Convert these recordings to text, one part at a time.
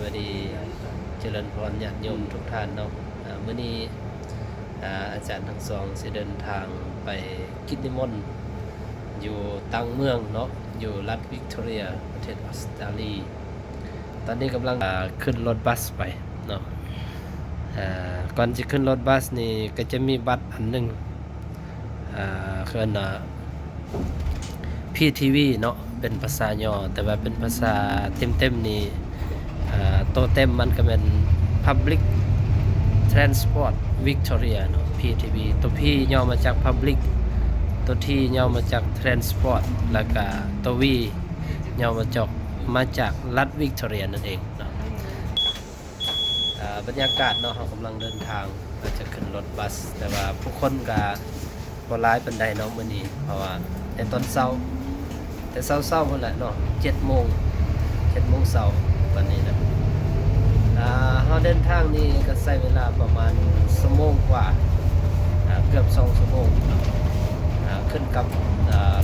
วัสดีเจริญพรญาติโยมทุกท่านเนาะมื้อนี้อาจารย์ทั้งสองสิเดินทางไปกิจนิมนต์อยู่ต่างเมืองเนาะอยู่รัฐวิกตอเรียประเทศออสเตรเลียตอนนี้กำลังขึ้นรถบัสไปเนาะก่อนจะขึ้นรถบัสนี่ก็จะมีบัตรอันหนึ่งคือPTV เนาะเป็นภาษาย่อแต่ว่าเป็นภาษาเต็มๆนี่โตเต็มมันก็เป็น Public Transport Victoria เนาะ PTV ตัว P ย่อมาจาก Public ตัว T ย่อมาจาก Transport แล้วก็ตัว V ย่อมาจากรัฐวิกตอเรียนั่นเองเนาะบรรยากาศเนาะเรากำลังเดินทางเราจะขึ้นรถบัสแต่ว่าผู้คนก็บ่หลายปานใดเนาะมื้อนี้เพราะว่าในตอนเช้าแต่เช้าๆพุ่นแหละเนาะ7 โมงเช้าตอนนี้นะเราเดินทางนี่ก็ใช้เวลาประมาณชั่วโมงกว่าเกือบ2 ชั่วโมงขึ้นกับ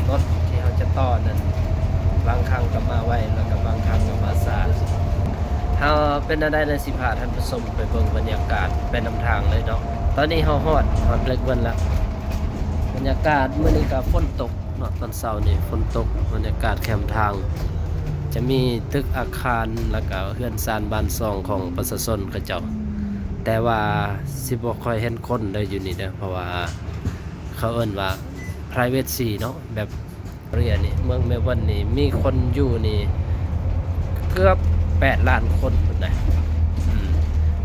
รถที่เราจะต่อนั้นบางครั้งก็มาไวแล้วก็บางครั้งก็มาช้าเราเป็นอะไรในสิพาท่านผู้ชมไปเบิ่งบรรยากาศไปนำทางเลยเนาะตอนนี้เราฮอดเล็กเบิ่นแล้วบรรยากาศมื้อนี้ก็ฝนตกเนาะตอนเช้านี่ฝนตกบรรยากาศแคมทางจะมีตึกอาคารแล้วก็เฮือนซานบ้านซองของประชาชนเขาเจ้าแต่ว่าสิบ่ค่อยเห็นคนได้อยู่นี่เด้อเพราะว่าเขาเอิ้นว่า privacy เนาะแบบเรียนี่เมืองเมลเบิร์นนี่มีคนอยู่นี่เกือบ8 ล้านคนพุ่นน่ะ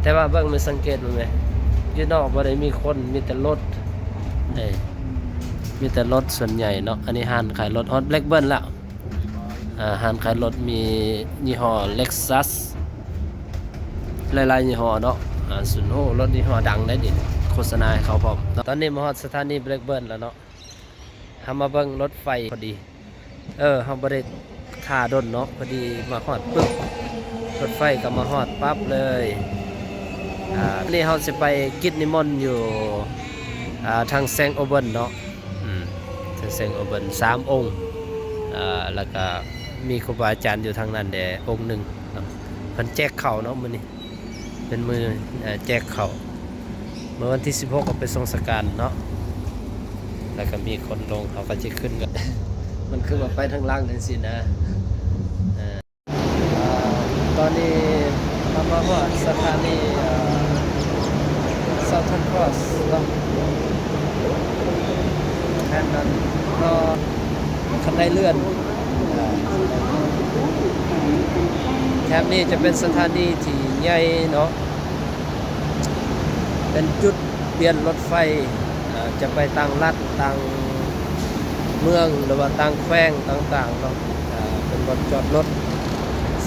แต่ว่าเบิ่งมันสังเกตมั้ยอยู่นอกบ่ได้มีคนมีแต่รถมีแต่รถส่วนใหญ่เนาะอันนี้ห้านขายรถฮอตแบล็คเบิร์นแล้วห้านขายรถมียี่ห้อ Lexus หลายๆยี่ห้อเนาะสุนโฮรถยี่ห้อดังได้ดิโฆษณาให้เขาพร้อมตอนนี้มาฮอดสถานีแบล็คเบิร์นแล้วเนาะเฮามาเบิ่งรถไฟพอดีเฮาบ่ได้ท่าดนเนาะพอดีมาฮอดปึ๊บรถไฟก็มาฮอดปั๊บเลยนี่เฮาสิไปกิจนิมนต์อยู่ทางแซงโอเบิร์นเนาะทางแซงโอเบิร์น3 องค์แล้วก็มีครูบาอาจารย์อยู่ทางนั้นองค์หนึ่งเนาะเพิ่นแจกข้าวเนาะมื้อนี้เป็นมื้อแจกข้าวเมื่อวันที่16ก็ไปทรงสการเนาะแล้วก็มีคนลงเขาก็จะขึ้นกัน มันคือว่าไปทางล่างจังซี่นะตอนนี้เรามาฮอดสถานีSouthern Cross เนาะแค่นั้นรอคันไดเลื่อนแถบนี้จะเป็นสถานีที่ใหญ่เนาะเป็นจุดเปลี่ยนรถไฟจะไปต่างรัฐต่างเมืองหรือว่าต่างแขวงต่างๆเนาะเป็นรถจอดรถ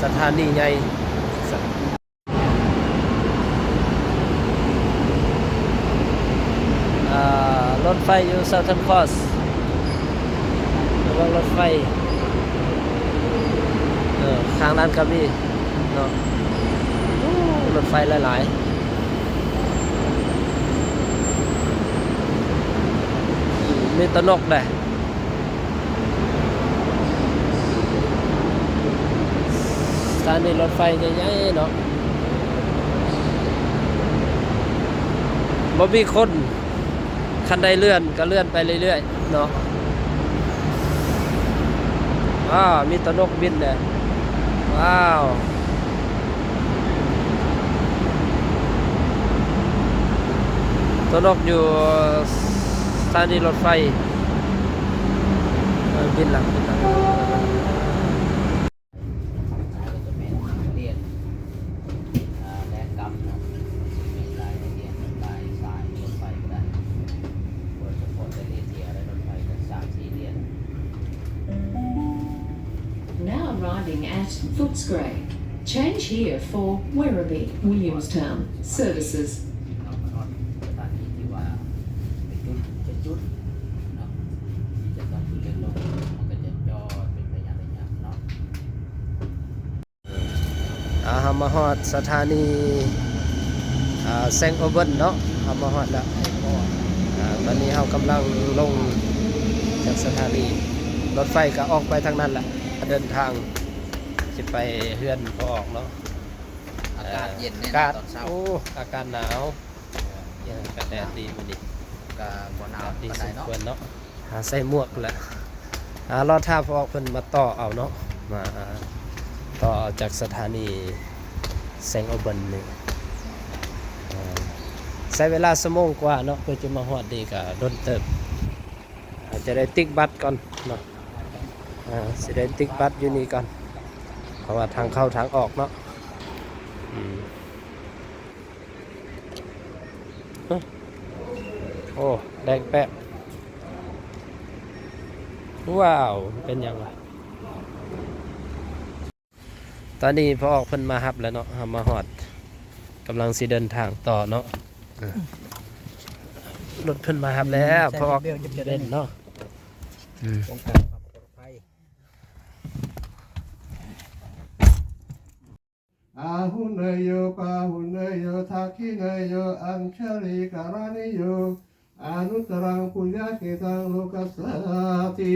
สถานีใหญ่รถไฟอยู่ Southern Cross หรือว่ารถไฟข้างนั้นก็มีเนาะรถไฟหลายๆมีตะนกได้สถานีรถไฟใหญ่ๆเนาะบ่มีคนคันใดเลื่อนก็เลื่อนไปเรื่อยๆเนาะมีตะนกบินเลยว้าวตะนกอยู่สถานีรถไฟบินหลังArriving at Footscray. Change here for Werribee, Williamstown services. เฮามาฮอดสถานีแซงโอเบิร์นเนาะเฮามาฮอดแล้วตอนนี้เฮากำลังลงจากสถานีรถไฟก็ออกไปทางนั้นแหละเดินทางสิไปเฮือนพอออกเนาะ ากาศเย็นเนี่ย อากาศ ตอนเช้า โอ้อากาศหนาวอากาศแดดดีมื้อนี้ ก็บ่หนาว ดี ปาน ส ใด ม เนาะ ควรเนาะหาใส่หมวกแหละรอท่าพอเพิ่นมาต่อเอาเนาะมาต่อจากสถานีแสงอุบลนี่ใช้เวลาชั่วโมงกว่าเนาะเพื่อจะมาฮอดดีก็โดนเติบอาจจะได้ติ๊กบัตรก่อนเนาะสิได้ติ๊กบัตรอยู่นี่ก่อนเพราะว่าทางเข้าทางออกเนาะโอ้แดงแป๊บว้าวเป็นยังไงตอนนี้พอออกเพิ่นมาฮับแล้วเนาะมาฮอดกำลังสิเดินทางต่อเนาะรถเพิ่นมาฮับแล้วพอออกเด่นเนาะ ต้องการความปลอดภัย อาหุเนยโยปาหุเนยโยทักขิเนยโยอัญชลิการานิโยอนุตรังปุญญาเกตังโลกัสสาติ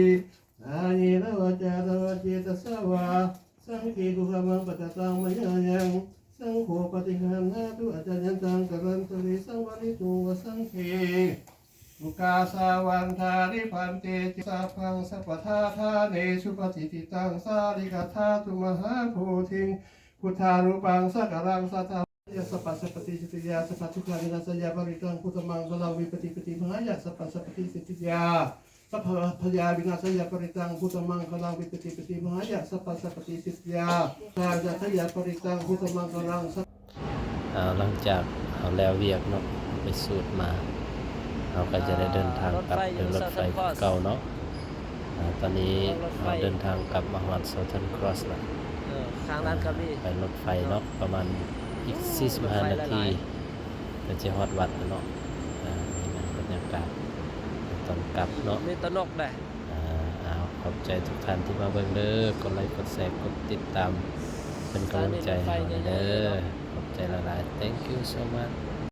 อานินวจาตวจิตสวาสังคีกุขมังปะตะตังมยายังสังโฆปฏิคันหาตุอาจารยันตังกรันตริสังวริตุวสังเคมุกาสาวันทาริพันเตจิสาพังสัพพทาทาเนสุปฏิติตังสาริกธาตุมหาโพธิงพุทธารูปังสักการังสัทธายาสปัสสปฏิสิทธิยาสปัจจุกานินาสยาปริตังพุทธมังกลังวิปติปฏิมหายาสปัสสปฏิสิทธิยาสัพพยาวินาสยาปริตังพุทธมังกลังวิปติปฏิมหายาสปัสสปฏิสิทธิยาทายาทยาปริตังพุทธมังกลังสัพ หลังจากเอาแล้วเวียกเนาะไปสูตรมาเราก็จะได้เดินทางกลับโดยรถไฟเก่าเนาะตอนนี้เราเดินทางกลับมาฮอด Southern Cross แล้ว ข้างร้านกาแฟ ไปรถไฟเนาะประมาณอีก45นาทีก็จะฮอดวัดแล้วเนาะนี่นะบรรยากาศตอนกลับเนาะ มีตะนกได้ เอาขอบใจทุกท่านที่มาเบิ่งเด้อกดไลค์กดแชร์กดติดตามเป็นกำลังใจให้เด้อขอบใจหลายๆ thank you so much